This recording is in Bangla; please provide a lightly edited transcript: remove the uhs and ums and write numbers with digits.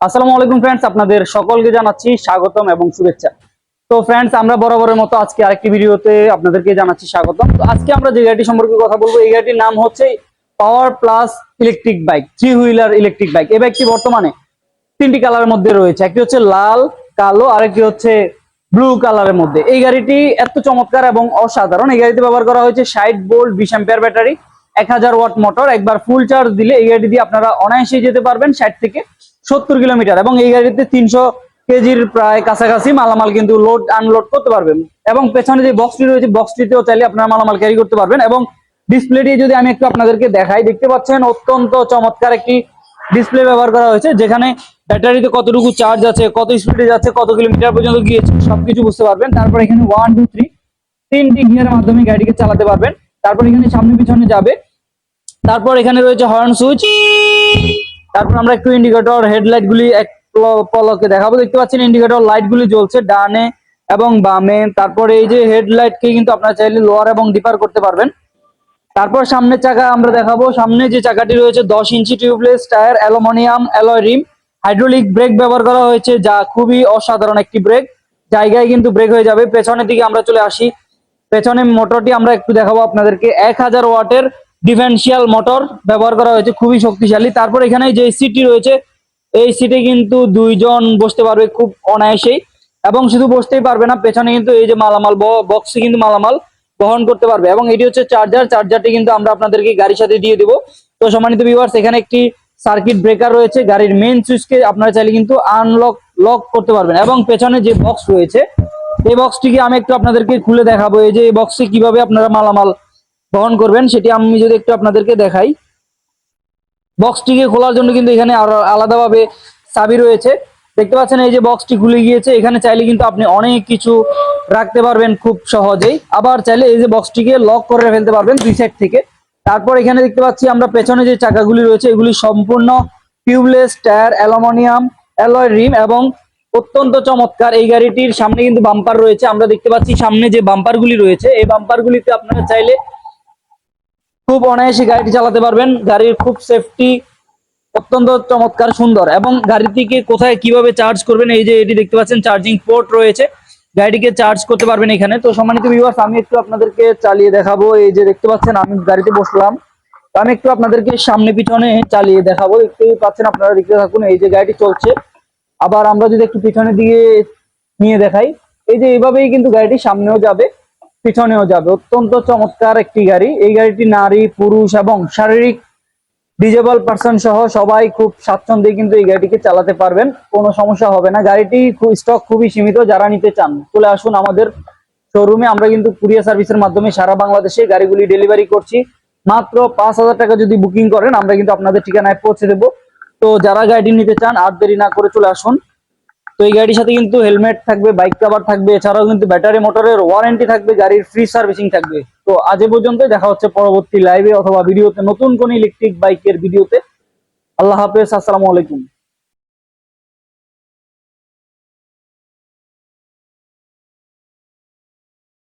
আসসালামু আলাইকুম ফ্রেন্ডস, আপনাদের সকলকে জানাচ্ছি স্বাগতম এবং শুভেচ্ছা। তো ফ্রেন্ডস, আমরা বরাবরের মতো আজকে আরেকটি ভিডিওতে আপনাদেরকে জানাচ্ছি স্বাগতম। তো আজকে আমরা যে গাড়িটি সম্পর্কে কথা বলবো, এই গাড়িটির নাম হচ্ছে power plus electric bike, 3 wheeler electric bike. এই বাইকটি বর্তমানে তিনটি কালারের মধ্যে রয়েছে, একটি হচ্ছে লাল, কালো, আরেকটি হচ্ছে ব্লু কালারের মধ্যে। এই গাড়িটি এত চমৎকার এবং অসাধারণ। এই গাড়িতে ব্যবহার করা হয়েছে 60 volt 20 ampere battery, 1000 watt motor. একবার ফুল চার্জ দিলে এই গাড়ি দিয়ে আপনারা অনায়াসেই যেতে পারবেন 60 থেকে 70 কিলোমিটার, এবং এই গাড়িতে 300 কেজির প্রায় কাছাকাছি মালামাল কিন্তু লোড আনলোড করতে পারবেন। এবং পেছনে যে বক্সটি রয়েছে, বক্সটিতেও চাইলে আপনারা মালামাল ক্যারি করতে পারবেন। এবং ডিসপ্লেটি যদি আমি একটু আপনাদেরকে দেখাই, দেখতে পাচ্ছেন অত্যন্ত চমৎকার একটি ডিসপ্লে ব্যবহার করা হয়েছে, যেখানে ব্যাটারিতে কতটুকু চার্জ আছে, কত স্পিডে যাচ্ছে, কত কিলোমিটার পর্যন্ত গিয়েছে সবকিছু বুঝতে পারবেন। তারপর এখানে 1 2 3 তিনটি গিয়ারের মাধ্যমে গাড়িকে চালাতে পারবেন। তারপর এখানে সামনে পিছনে যাবে। তারপর এখানে রয়েছে হর্ন সুইচ। তারপর আমরা একটু ইন্ডিকেটর হেডলাইট গুলি এক পলকে দেখাবো। দেখতে পাচ্ছেন ইন্ডিকেটর লাইট গুলি জ্বলছে ডানে এবং বামে। তারপরে এই যে হেডলাইট কে কিন্তু আপনারা চাইলে লোয়ার এবং ডিপার করতে পারবেন। তারপর সামনের চাকা আমরা দেখাবো। সামনে যে চাকাটি রয়েছে 10 ইঞ্চি tubeless tyre, aluminium alloy rim, hydraulic break ব্যবহার করা হয়েছে, যা খুবই অসাধারণ একটি ব্রেক, জায়গায় কিন্তু ব্রেক হয়ে যাবে। পেছনের দিকে আমরা চলে আসি। পেছনে মোটরটি আমরা একটু দেখাবো আপনাদেরকে। 1000 ওয়াটের ডিফারেন্সিয়াল মোটর ব্যবহার করা হয়েছে, খুবই শক্তিশালী। তারপর এখানে যে সিটটি রয়েছে, এই সিটে কিন্তু দুইজন বসতে পারবে খুব অনায়াসেই, এবং শুধু বসতেই পারবে না, পেছনে কিন্তু এই যে মালামাল বক্সে কিন্তু মালামাল বহন করতে পারবে। এবং এটি হচ্ছে চার্জারটি কিন্তু আমরা আপনাদেরকে গাড়ির সাথে দিয়ে দিব। তো সম্মানিত ভিউয়ার্স, এখানে একটি সার্কিট ব্রেকার রয়েছে। গাড়ির মেইন সুইচকে আপনারা চাইলে কিন্তু লক করতে পারবেন। এবং পেছনে যে বক্স রয়েছে, এই বক্সটিকে আমি একটু আপনাদেরকে খুলে দেখাবো। এই যে এই বক্সে কিভাবে আপনারা মালামাল বহন করবেন সেটি আমি যদি একটু আপনাদেরকে দেখাই। বক্সটিকে খোলার জন্য কিন্তু এখানে আলাদাভাবে চাবি রয়েছে। দেখতে পাচ্ছেন এই যে বক্সটি খুলে গিয়েছে। এখানে চাইলে কিন্তু আপনি অনেক কিছু রাখতে পারবেন খুব সহজেই। আবার চাইলে এই যে বক্সটিকে লক করে ফেলতে পারবেন দুই সাইড থেকে। তারপর এখানে দেখতে পাচ্ছি আমরা পেছনে যে চাকাগুলি রয়েছে, এগুলি সম্পূর্ণ tubeless tyre, aluminium alloy rim, এবং অত্যন্ত চমৎকার। এই গাড়িটির সামনে কিন্তু বাম্পার রয়েছে। আমরা দেখতে পাচ্ছি সামনে যে বাম্পারগুলি রয়েছে, এই বাম্পারগুলিতে আপনারা চাইলে খুব অনায়াসে গাড়িটি চালাতে পারবেন। গাড়ির খুব সেফটি অত্যন্ত চমৎকার, সুন্দর। এবং গাড়িটিকে কোথায় কিভাবে চার্জ করবেন, এই যে এটি দেখতে পাচ্ছেন চার্জিং পোর্ট রয়েছে, গাড়িটিকে চার্জ করতে পারবেন এখানে। তো সম্মানিত ভিউয়ার্স, আমি একটু আপনাদেরকে চালিয়ে দেখাবো। এই যে দেখতে পাচ্ছেন আমি গাড়িতে বসলাম, তো আমি একটু আপনাদেরকে সামনে পিছনে চালিয়ে দেখাবো। দেখতেই পাচ্ছেন, আপনারা দেখতে থাকুন। এই যে গাড়িটি চলছে। আবার আমরা যদি একটু পিছনের দিকে নিয়ে দেখাই, এই যে এইভাবেই কিন্তু গাড়িটি সামনেও যাবে পিছনেও যাবে। অত্যন্ত চমৎকার একটি গাড়ি। এই গাড়িটি নারী, পুরুষ এবং শারীরিক ডিজেবল পার্সন সহ সবাই খুব স্বাচ্ছন্দ্যে কিন্তু এই গাড়িটিকে চালাতে পারবেন, কোনো সমস্যা হবে না। গাড়িটি স্টক খুবই সীমিত, যারা নিতে চান চলে আসুন আমাদের শোরুমে। আমরা কিন্তু কুরিয়ার সার্ভিসের মাধ্যমে সারা বাংলাদেশে গাড়িগুলি ডেলিভারি করছি। মাত্র 5000 টাকা যদি বুকিং করেন, আমরা কিন্তু আপনাদের ঠিকানায় পৌঁছে দেবো। তো যারা গাড়িটি নিতে চান আর দেরি না করে চলে আসুন। তো এই গাড়ির সাথে কিন্তু হেলমেট থাকবে, বাইক কভার থাকবে, এছাড়াও কিন্তু ব্যাটারি মোটরের ওয়ারেন্টি থাকবে, গাড়ির ফ্রি সার্ভিসিং থাকবে। তো আজ পর্যন্ত, দেখা হচ্ছে পরবর্তী লাইভে অথবা ভিডিওতে, নতুন কোন ইলেকট্রিক বাইকের ভিডিওতে। আল্লাহ হাফেজ, আসসালামু আলাইকুম।